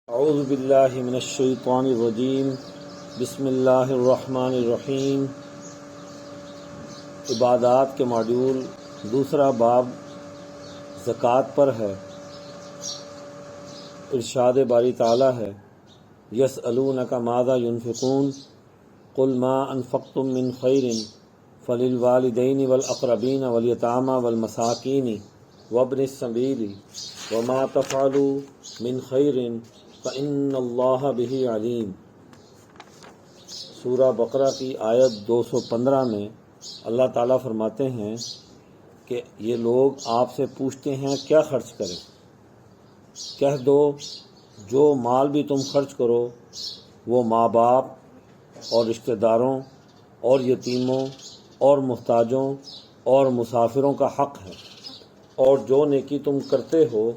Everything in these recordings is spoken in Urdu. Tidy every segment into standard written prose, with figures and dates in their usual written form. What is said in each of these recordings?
اعوذ باللہ من الشیطان الرجیم بسم اللہ الرحمن الرحیم۔ عبادات کے ماڈیول دوسرا باب زکوٰۃ پر ہے۔ ارشاد باری تعالیٰ ہے یسألونک ماذا ینفقون قل ما انفقتم من خیر فللوالدین والاقربین والیتامی والمساکین وابن السبیل وما تفعلوا من خیر فإن اللہ بہ علیم۔ سورہ بقرہ کی آیت 215 میں اللہ تعالیٰ فرماتے ہیں کہ یہ لوگ آپ سے پوچھتے ہیں کیا خرچ کریں، کہہ دو جو مال بھی تم خرچ کرو وہ ماں باپ اور رشتہ داروں اور یتیموں اور محتاجوں اور مسافروں کا حق ہے، اور جو نیکی تم کرتے ہو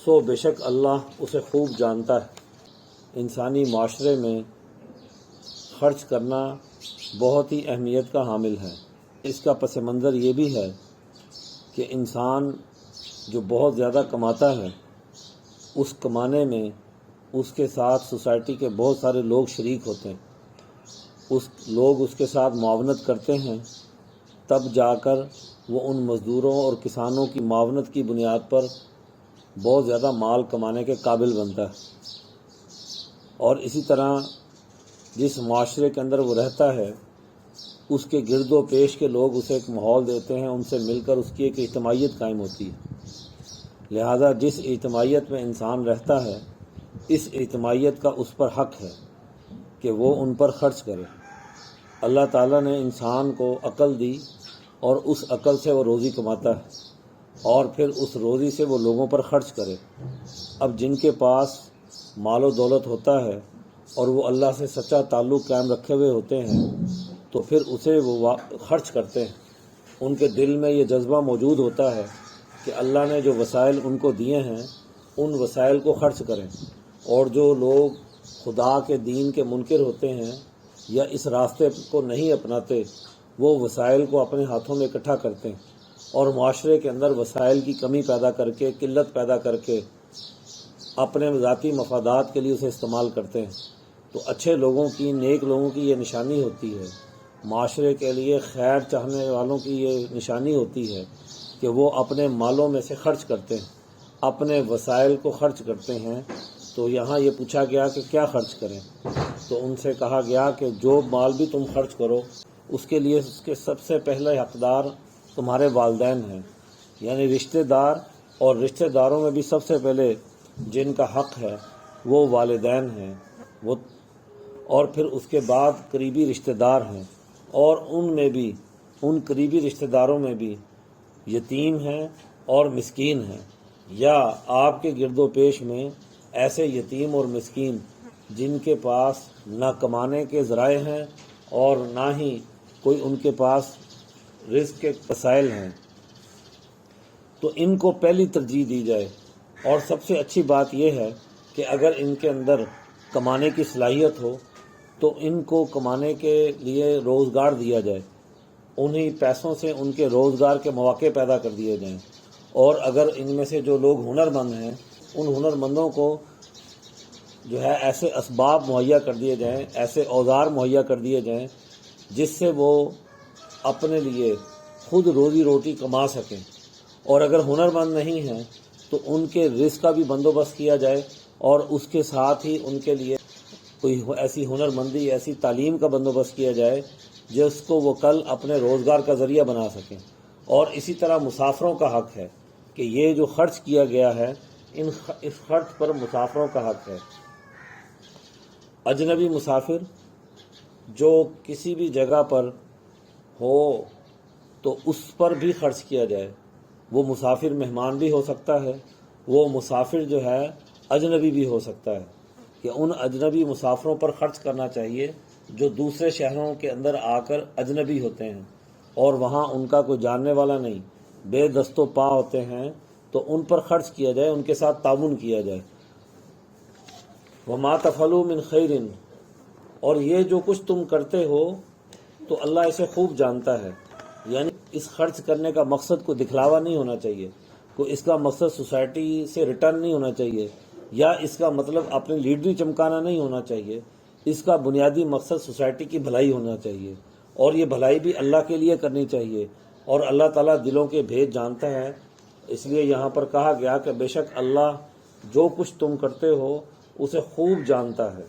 سو بے شک اللہ اسے خوب جانتا ہے۔ انسانی معاشرے میں خرچ کرنا بہت ہی اہمیت کا حامل ہے۔ اس کا پس منظر یہ بھی ہے کہ انسان جو بہت زیادہ کماتا ہے اس کمانے میں اس کے ساتھ سوسائٹی کے بہت سارے لوگ شریک ہوتے ہیں، لوگ اس کے ساتھ معاونت کرتے ہیں، تب جا کر وہ ان مزدوروں اور کسانوں کی معاونت کی بنیاد پر بہت زیادہ مال کمانے کے قابل بنتا ہے۔ اور اسی طرح جس معاشرے کے اندر وہ رہتا ہے اس کے گرد و پیش کے لوگ اسے ایک ماحول دیتے ہیں، ان سے مل کر اس کی ایک اجتماعیت قائم ہوتی ہے۔ لہذا جس اجتماعیت میں انسان رہتا ہے اس اجتماعیت کا اس پر حق ہے کہ وہ ان پر خرچ کرے۔ اللہ تعالیٰ نے انسان کو عقل دی اور اس عقل سے وہ روزی کماتا ہے اور پھر اس روزی سے وہ لوگوں پر خرچ کرے۔ اب جن کے پاس مال و دولت ہوتا ہے اور وہ اللہ سے سچا تعلق قائم رکھے ہوئے ہوتے ہیں تو پھر اسے وہ خرچ کرتے ہیں۔ ان کے دل میں یہ جذبہ موجود ہوتا ہے کہ اللہ نے جو وسائل ان کو دیے ہیں ان وسائل کو خرچ کریں، اور جو لوگ خدا کے دین کے منکر ہوتے ہیں یا اس راستے کو نہیں اپناتے وہ وسائل کو اپنے ہاتھوں میں اکٹھا کرتے ہیں اور معاشرے کے اندر وسائل کی کمی پیدا کر کے، قلت پیدا کر کے اپنے ذاتی مفادات کے لیے اسے استعمال کرتے ہیں۔ تو اچھے لوگوں کی، نیک لوگوں کی یہ نشانی ہوتی ہے، معاشرے کے لیے خیر چاہنے والوں کی یہ نشانی ہوتی ہے کہ وہ اپنے مالوں میں سے خرچ کرتے ہیں، اپنے وسائل کو خرچ کرتے ہیں۔ تو یہاں یہ پوچھا گیا کہ کیا خرچ کریں، تو ان سے کہا گیا کہ جو مال بھی تم خرچ کرو اس کے لیے اس کے سب سے پہلے حقدار تمہارے والدین ہیں، یعنی رشتہ دار، اور رشتہ داروں میں بھی سب سے پہلے جن کا حق ہے وہ والدین ہیں، اور پھر اس کے بعد قریبی رشتہ دار ہیں، اور ان میں بھی، ان قریبی رشتہ داروں میں بھی یتیم ہیں اور مسکین ہیں، یا آپ کے گرد و پیش میں ایسے یتیم اور مسکین جن کے پاس نہ کمانے کے ذرائع ہیں اور نہ ہی کوئی ان کے پاس رزق کے وسائل ہیں، تو ان کو پہلی ترجیح دی جائے۔ اور سب سے اچھی بات یہ ہے کہ اگر ان کے اندر کمانے کی صلاحیت ہو تو ان کو کمانے کے لیے روزگار دیا جائے، انہی پیسوں سے ان کے روزگار کے مواقع پیدا کر دیے جائیں، اور اگر ان میں سے جو لوگ ہنرمند ہیں ان ہنرمندوں کو جو ہے ایسے اسباب مہیا کر دیے جائیں، ایسے اوزار مہیا کر دیے جائیں جس سے وہ اپنے لیے خود روزی روٹی کما سکیں، اور اگر ہنرمند نہیں ہیں تو ان کے رزق کا بھی بندوبست کیا جائے، اور اس کے ساتھ ہی ان کے لیے کوئی ایسی ہنرمندی، ایسی تعلیم کا بندوبست کیا جائے جس کو وہ کل اپنے روزگار کا ذریعہ بنا سکیں۔ اور اسی طرح مسافروں کا حق ہے کہ یہ جو خرچ کیا گیا ہے اس خرچ پر مسافروں کا حق ہے۔ اجنبی مسافر جو کسی بھی جگہ پر ہو تو اس پر بھی خرچ کیا جائے۔ وہ مسافر مہمان بھی ہو سکتا ہے، وہ مسافر جو ہے اجنبی بھی ہو سکتا ہے، کہ ان اجنبی مسافروں پر خرچ کرنا چاہیے جو دوسرے شہروں کے اندر آ کر اجنبی ہوتے ہیں اور وہاں ان کا کوئی جاننے والا نہیں، بے دست و پا ہوتے ہیں، تو ان پر خرچ کیا جائے، ان کے ساتھ تعاون کیا جائے۔ وما تفعلوا من خیر، اور یہ جو کچھ تم کرتے ہو تو اللہ اسے خوب جانتا ہے۔ یعنی اس خرچ کرنے کا مقصد کو دکھلاوا نہیں ہونا چاہیے، کوئی اس کا مقصد سوسائٹی سے ریٹرن نہیں ہونا چاہیے، یا اس کا مطلب اپنی لیڈری چمکانا نہیں ہونا چاہیے، اس کا بنیادی مقصد سوسائٹی کی بھلائی ہونا چاہیے، اور یہ بھلائی بھی اللہ کے لیے کرنی چاہیے، اور اللہ تعالیٰ دلوں کے بھید جانتا ہے۔ اس لیے یہاں پر کہا گیا کہ بے شک اللہ جو کچھ تم کرتے ہو اسے خوب جانتا ہے۔